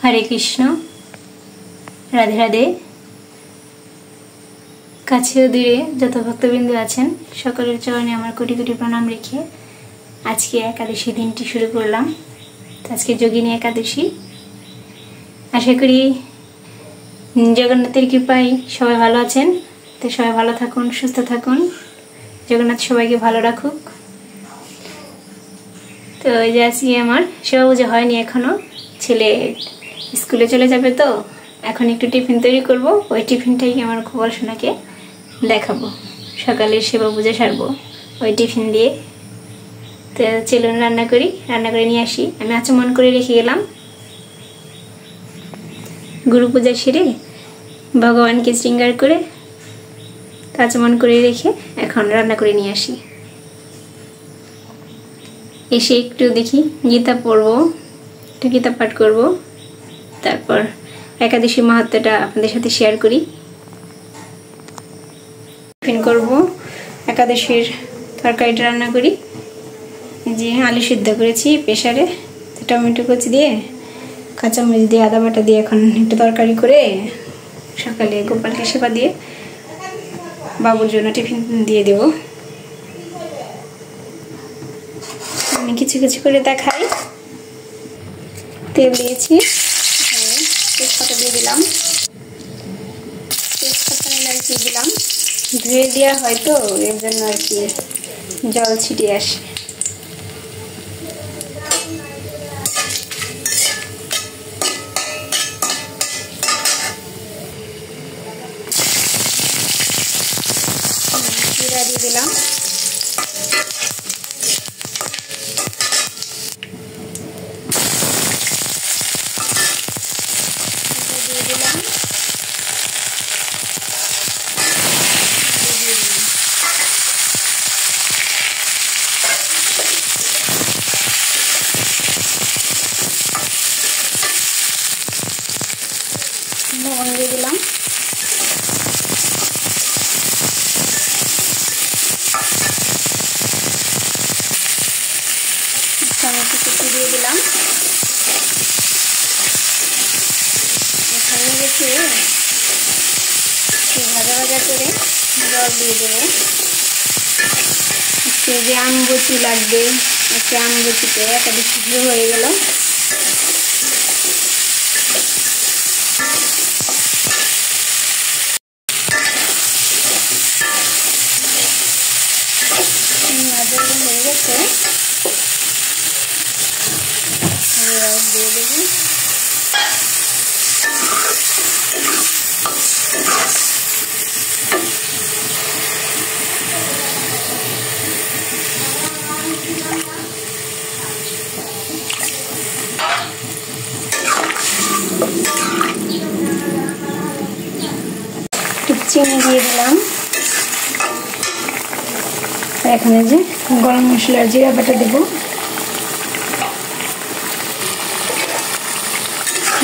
हरे कृष्ण राधे राधे काछे दूरे जत भक्तबिंदु आছেন সকলের চরণে আমার কোটি কোটি প্রণাম রেখে আজকে একাদশী দিনটি শুরু করলাম। আজকে যোগিনী একাদশী। আশা করি জগন্নাথের কৃপায় সবাই ভালো আছেন। তো সবাই ভালো থাকুন, সুস্থ থাকুন, জগন্নাথ সবাইকে ভালো রাখুক। তো এই যে আজকে আমার সেবা পুজো হয়নি এখনো, ছেলে স্কুলে চলে যাবে, তো এখন একটু টিফিন তৈরি করব। ওই টিফিনটাই আমার পড়াশোনাকে দেখাবো, সকালে সেবা পূজা সারবো ওই টিফিন দিয়ে। তো চলুন রান্না করে নিয়ে আসি। আমি আচমন করে রেখে গেলাম, গুরু পূজা সেরে ভগবানকে শৃঙ্গার করে আচমন করে রেখে এখন রান্না করে নিয়ে আসি। এসে একটু দেখি গীতা পড়বো, একটু গীতা পাঠ করব, তারপর একাদশী মাহাত্ম্যটা আপনাদের সাথে শেয়ার করি। টিফিন করব, একাদশীর তরকারিটা রান্না করি। যে আলু সিদ্ধ করেছি প্রেসারে, টমেটো কুচি দিয়ে কাঁচামরিচ দিয়ে আদা বাটা দিয়ে এখন একটু তরকারি করে সকালে গোপালকে সেবা দিয়ে বাবুর জন্য টিফিন দিয়ে দেব। আমি কিছু কিছু করে দেখাই। তেল দিয়েছি, তেজপাতা দিয়ে দিলাম, তেজপাতা এলাচ দিয়ে দিলাম। ধুয়ে দেওয়া হয় তো এর জন্য আর কি জল ছিটিয়ে আসে। জিরা দিয়ে দিলাম, লবণ দিয়ে দিলাম, টমেটো কুচি দিয়ে দিলাম। এখানে রেখে ভাজা ভাজা করে জল দিয়ে দেবো। যে আম বচি লাগবে, আজকে আম বচিতে একাদশী শুরু হয়ে গেল। হয়ে গেছে, দিয়ে দেবো। চিনি দিয়ে দিলাম। এখানে যে গরম মশলার জিরা বাটা দেবো,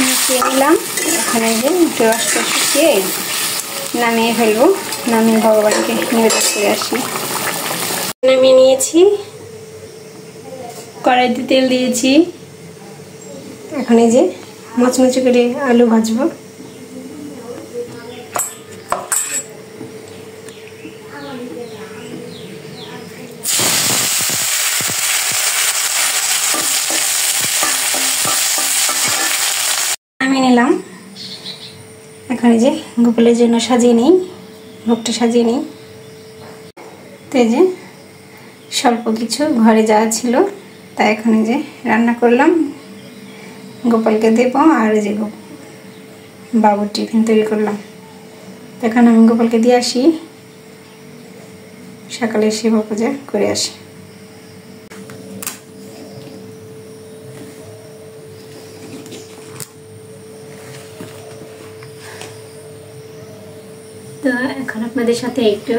মিশিয়ে নিলাম। এখানে যে একটু রসটা শুকিয়ে নামিয়ে ফেলবো, নামিয়ে ভগবানকে নিবেদন করে আসি। নামিয়ে নিয়েছি, কড়াইতে তেল দিয়েছি। এখন এই যে মচমচে করে আলু ভাজবো। নামিয়ে নিলাম। এখন এই যে গোপালের জন্য সাজিয়ে নিই, ভোগটা সাজিয়ে নিই। তো এই যে স্বল্প কিছু ঘরে যাওয়া ছিল, তাই এখন এই যে রান্না করলাম, গোপালকে দেব। আর এই যে বাবুর টিফিন তৈরি করলাম। এখন আমি গোপালকে দিয়ে আসি, সকালে সেবা পূজা করে আসি। তো এখন আপনাদের সাথে একটু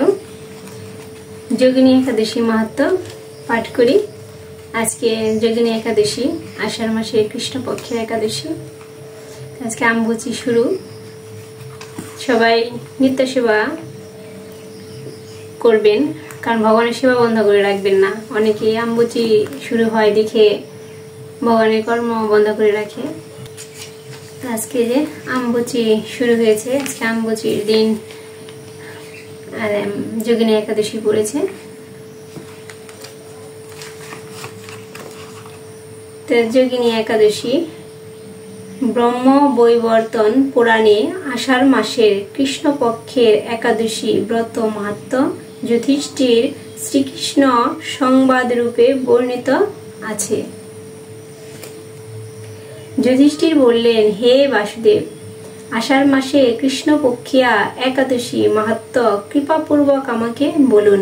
যোগিনী একাদশী মাহাত্ম্য পাঠ করি। আজকে যোগিনী একাদশী, আষাঢ় মাসের কৃষ্ণপক্ষের একাদশী। আজকে আমবচি শুরু। সবাই নিত্য সেবা করবেন, কারণ ভগবানের সেবা বন্ধ করে রাখবেন না। অনেকেই আমবচি শুরু হয় দেখে ভগবানের কর্ম বন্ধ করে রাখে। আজকে যে আমবচি শুরু হয়েছে, আজকে আমবচির দিন আর যোগিনী একাদশী পড়েছে। তো যোগিনী একাদশী ব্রহ্ম বৈবর্তন পুরাণে আষাঢ় মাসের কৃষ্ণপক্ষের একাদশী ব্রত মাহাত্ম্য যুধিষ্ঠির শ্রীকৃষ্ণ সংবাদ রূপে বর্ণিত আছে। যুধিষ্ঠির বললেন, হে বাসুদেব, আষাঢ় মাসে কৃষ্ণপক্ষিয়া একাদশী মাহাত্ম্য কৃপাপূর্বক আমাকে বলুন।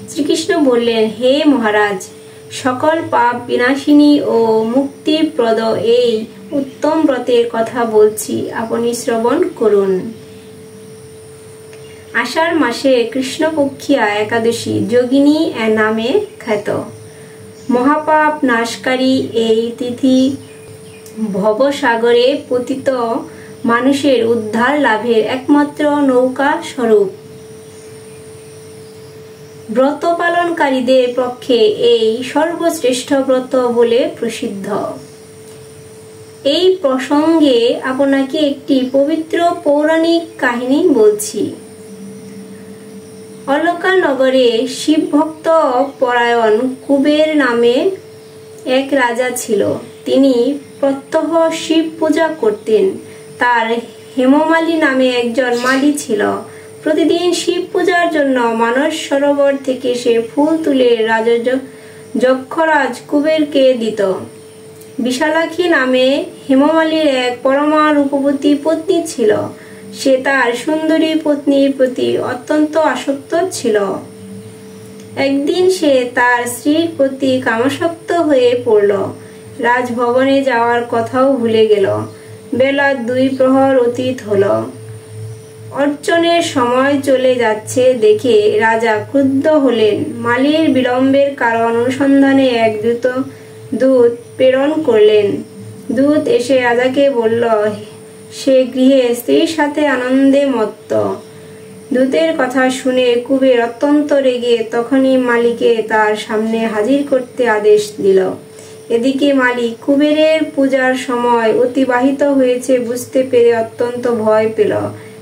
শ্রীকৃষ্ণ বললেন, হে মহারাজ, সকল পাপ বিনাশিনী ও মুক্তিপ্রদ এই উত্তম ব্রতের কথা বলছি, আপনি শ্রবণ করুন। আষাঢ় মাসে কৃষ্ণপক্ষিয়া একাদশী যোগিনী নামে খ্যাত। মহাপাপ নাশকারী এই তিথি ভবসাগরে পতিত মানুষের উদ্ধার লাভের একমাত্র নৌকা স্বরূপ। ব্রত পালনকারীদের পক্ষে এই সর্বশ্রেষ্ঠ ব্রত বলে প্রসিদ্ধ। এই প্রসঙ্গে আপনাকে একটি পবিত্র পৌরাণিক কাহিনী বলছি। অলকানগরে শিবভক্ত পরায়ণ কুবের নামে এক রাজা ছিল। তিনি প্রত্যহ শিব পূজা করতেন। তার হেমমালী নামে একজন মালী ছিল। প্রতিদিন শিব পূজার জন্য মানস সরোবর থেকে সে ফুল তুলে রাজা যক্ষরাজ কুবেরকে দিত। বিশালাক্ষী নামে হেমমালীর এক পরমা রূপবতী পত্নী ছিল। সে তার সুন্দরী পত্নীর প্রতি অত্যন্ত আসক্ত ছিল। একদিন সে তার স্ত্রীর প্রতি কামাসক্ত হয়ে পড়ল। রাজভবনে যাওয়ার কথাও ভুলে গেল। বেলা 2 প্রহর অতীত হল। অর্চনের সময় চলে যাচ্ছে দেখে রাজা ক্রুদ্ধ হলেন। মালীর বিলম্বের কারণ অনুসন্ধানে এক দূত প্রেরণ করলেন। দূত এসে রাজাকে বলল, সে গৃহে স্ত্রীর সাথে আনন্দে মত্ত। দূতের কথা শুনে কুবের অত্যন্ত রেগে তখনই মালীকে তার সামনে হাজির করতে আদেশ দিল। এদিকে মালী কুবেরের পূজার সময় অতিবাহিত হয়েছে বুঝতে পেরে অত্যন্ত ভয় পেল।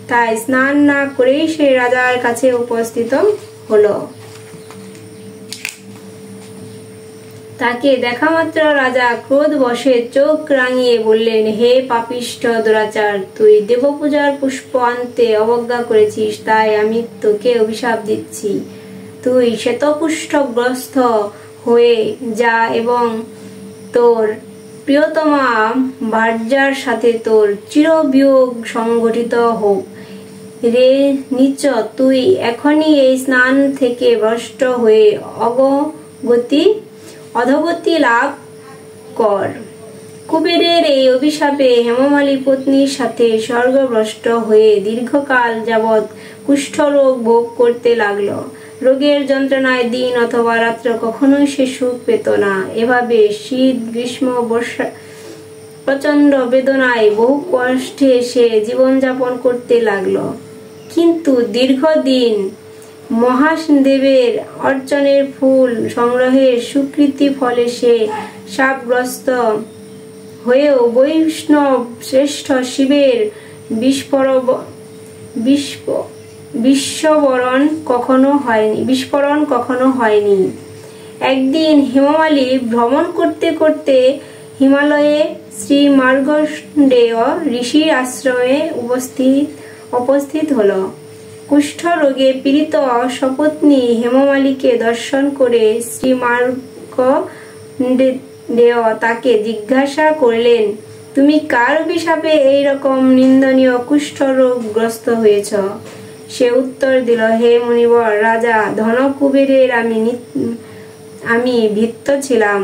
তাই স্নান না করেই সে রাজার কাছে উপস্থিত হলো। তাকে দেখা মাত্র রাজা ক্রোধ বশে চোখ রাঙিয়ে বললেন, হে পাপিষ্ঠ দুরাচার, তুই দেবপূজার পুষ্প আনতে অবজ্ঞা করেছিস, তাই আমি তোকে অভিশাপ দিচ্ছি। তুই শ্বেতপুষ্পগ্রস্ত হয়ে যা এবং তোর প্রিয়তমা ভার্যার সাথে তোর চিরবিয়োগ সংঘটিত হোক। রে নিচ, তুই এখনই এই স্নান থেকে ভ্রষ্ট হয়ে অধোগতি লাভ কর। কুবেরের এই অভিশাপে হেমমালী পত্নীর সাথে স্বর্গভ্রষ্ট হয়ে দীর্ঘকাল যাবৎ কুষ্ঠরোগ ভোগ করতে লাগল। রোগের যন্ত্রণায় দিন অথবা রাত্র কখনোই সে সুখ পেত না। এভাবে শীত, গ্রীষ্ম, বর্ষা প্রচন্ড বেদনায় বহু কষ্টে সে জীবনযাপন করতে লাগলো। কিন্তু দীর্ঘদিন মহাদেবের অর্চনের ফুল সংগ্রহের সুকৃতি ফলে সে শাপগ্রস্ত হয়েও বৈষ্ণব শ্রেষ্ঠ শিবের বিস্মরণ কখনো হয়নি। একদিন হেমমালী ভ্রমণ করতে করতে হিমালয়ে শ্রী মার্কণ্ডেয় ঋষির আশ্রমে উপস্থিত হল। কুষ্ঠ রোগে পীড়িত সপত্নী হেমমালীকে দর্শন করে শ্রী মার্কণ্ডেয় তাকে জিজ্ঞাসা করলেন, তুমি কার অভিশাপে এইরকম নিন্দনীয় কুষ্ঠ রোগগ্রস্ত হয়েছ? সে উত্তর দিল, হে মুনিবর, রাজা ধনকুবেরের আমি ভৃত্য ছিলাম।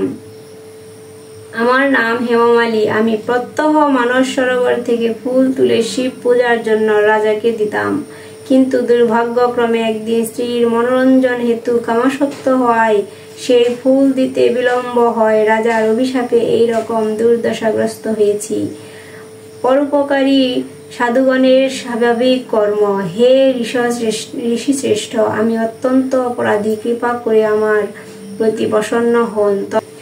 আমার নাম হেমমালী। আমি প্রত্যহ মানস সরোবর থেকে ফুল তুলে শিব পূজার জন্য রাজাকে দিতাম। কিন্তু দুর্ভাগ্যক্রমে একদিন স্ত্রীর মনোরঞ্জন হেতু কামাসক্ত হওয়ায় সেই ফুল দিতে বিলম্ব হয়। রাজার অভিশাপে এই রকম দুর্দশাগ্রস্ত হয়েছি। পরোপকারী সাধুগণের স্বাভাবিক কর্ম। হে ঋষি শ্রেষ্ঠ, আমি অত্যন্ত অপরাধী, কৃপা করে আমার প্রতি প্রসন্ন হন।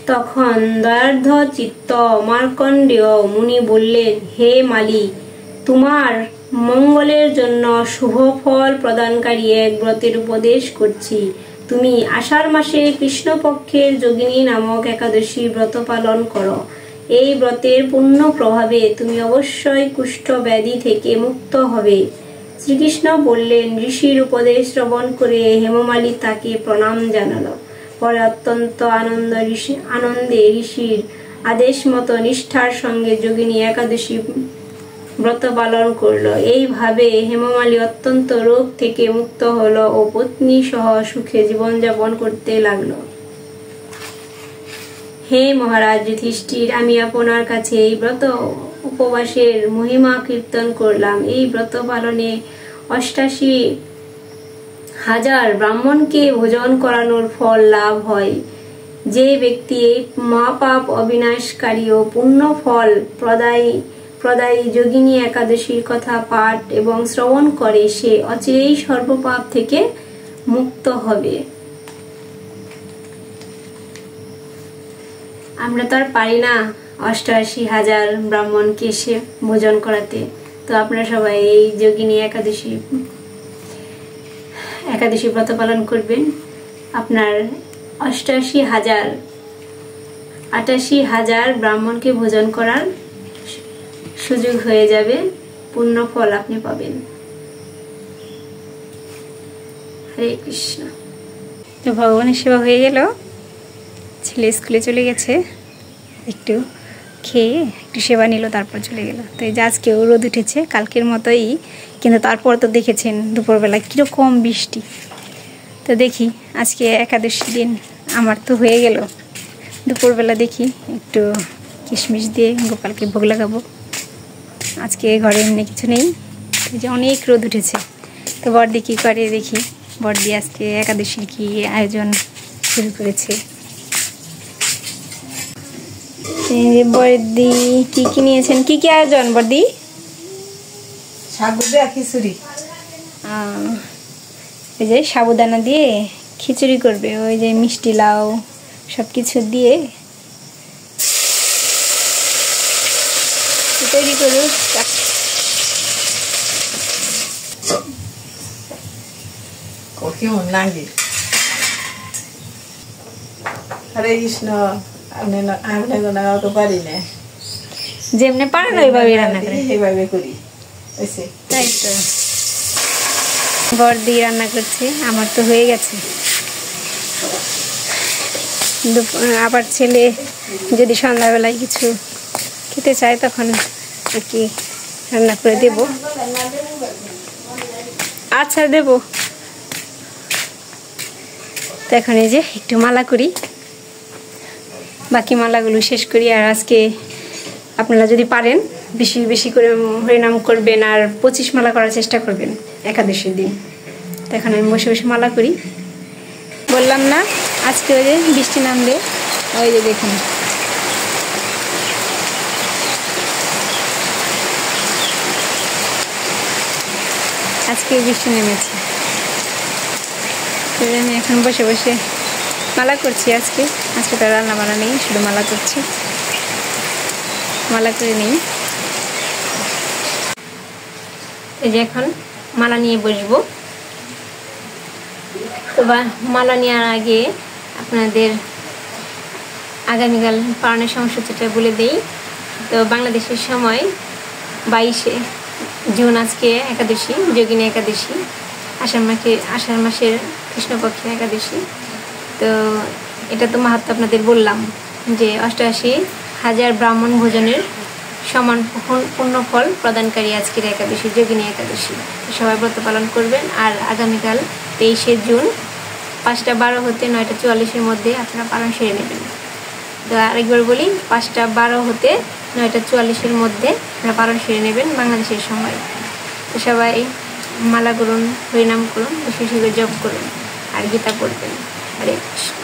তখন দয়ার্ধ চিত্ত মার্কণ্ডেয় মুনি বললেন, হে মালি, তোমার মঙ্গলের জন্য শুভ ফল প্রদানকারী এক ব্রতের উপদেশ করছি। তুমি আষাঢ় মাসে কৃষ্ণপক্ষের যোগিনী নামক একাদশী ব্রত পালন করো। এই ব্রতের পুণ্য প্রভাবে তুমি অবশ্যই কুষ্ঠ ব্যাধি থেকে মুক্ত হবে। শ্রীকৃষ্ণ বললেন। ঋষির উপদেশ শ্রবণ করে হেমমালী তাকে প্রণাম জানালো। পরে অত্যন্ত আনন্দে ঋষির আদেশ মতো নিষ্ঠার সঙ্গে যোগিনী একাদশী ব্রত পালন করলো। এইভাবে হেমমালী অত্যন্ত রোগ থেকে মুক্ত হলো ও পত্নী সহ সুখে জীবনযাপন করতে লাগলো। হে মহারাজ যুধিষ্ঠির, আমি আপনার কাছে এই ব্রত উপবাসের মহিমা কীর্তন করলাম। এই ব্রত পালনে 88,000 ব্রাহ্মণকে ভোজন করানোর ফল লাভ হয়। যে ব্যক্তি এই মহাপাপ অবিনাশকারী ও পুণ্য ফল প্রদায়ী যোগিনী একাদশীর কথা পাঠ এবং শ্রবণ করে, সে অচিরেই সর্বপাপ থেকে মুক্ত হবে। আমরা তো আর পারি না 88,000 ব্রাহ্মণকে সে ভোজন করাতে। তো আপনারা সবাই এই যোগিনী একাদশী ব্রত পালন করবেন। আপনার 88,000 ব্রাহ্মণকে ভোজন করার সুযোগ হয়ে যাবে, পূর্ণ ফল আপনি পাবেন। হরে কৃষ্ণ। তো ভগবানের সেবা হয়ে গেল, ছেলে স্কুলে চলে গেছে, একটু খেয়ে একটু সেবা নিল, তারপর চলে গেল। তো এই যে আজকেও রোদ উঠেছে কালকের মতোই, কিন্তু তারপর তো দেখেছেন দুপুরবেলা কীরকম বৃষ্টি। তো দেখি আজকে একাদশী দিন আমার তো হয়ে গেল, দুপুরবেলা দেখি একটু কিশমিশ দিয়ে গোপালকে ভোগ লাগাবো। আজকে ঘরে এমনি কিছু নেই, এই যে অনেক রোদ উঠেছে। তো বড়দি কী করে দেখি, বড়দি আজকে একাদশীর কি আয়োজন শুরু করেছে। বড়দি কি কি নিয়েছেন, কি কি আয়োজন বড়দি? সাবুদানা খিচুড়ি। ওই যে সাবুদানা দিয়ে খিচুড়ি করবে, ওই যে মিষ্টি লাউ সব কিছু দিয়ে তৈরি করুক। কেমন লাগে? হরে কৃষ্ণ। তো পারি না, যেমনি পারেন ওইভাবে রান্না করি, এইভাবে করি। তাই তো বড়দি রান্না করছে, আমার তো হয়ে গেছে। আবার ছেলে যদি সন্ধ্যাবেলায় কিছু খেতে চায় তখন আর কি রান্না করে দেব। আচ্ছা দেব। তো এখন এই যে একটু মালা করি, বাকি মালাগুলো শেষ করি। আর আজকে আপনারা যদি পারেন বেশি বেশি করে হরিনাম করবেন আর 25 মালা করার চেষ্টা করবেন একাদশীর দিন। তো এখন আমি বসে বসে মালা করি। বললাম না আজকে ওই যে বৃষ্টি নামবে, ওই যে দেখুন আজকে বৃষ্টি নেমেছে। আমি এখন বসে বসে মালা করছি। আজকে তো রান্না বান্না নেই, শুধু মালা করছি, মালা করে নেই। এই যে এখন মালা নিয়ে বসবো। তো মালা নেওয়ার আগে আপনাদের আগামীকাল পালনের সময়সূচিটা বলে দেই। তো বাংলাদেশের সময় 22শে জুন আজকে একাদশী, যোগিনী একাদশী, আষাঢ় মাসের কৃষ্ণপক্ষের একাদশী। তো এটা তো মাহাত্ম আপনাদের বললাম যে 88,000 ব্রাহ্মণ ভোজনের সমান পুণ্যফল প্রদানকারী আজকের একাদশী, যোগিনী একাদশী। সবাই ব্রত পালন করবেন। আর আগামীকাল 23শে জুন 5:12 হতে 9:44-এর মধ্যে আপনারা পালন সেরে নেবেন। তো আরেকবার বলি, 5:12 হতে 9:44-এর মধ্যে আপনারা পালন সেরে নেবেন বাংলাদেশের সময়। তো সবাই মালা করুন, হরিনাম করুন, বেশি বেশি করে জপ করুন আর গীতা পড়বেন। হরে কৃষ্ণ।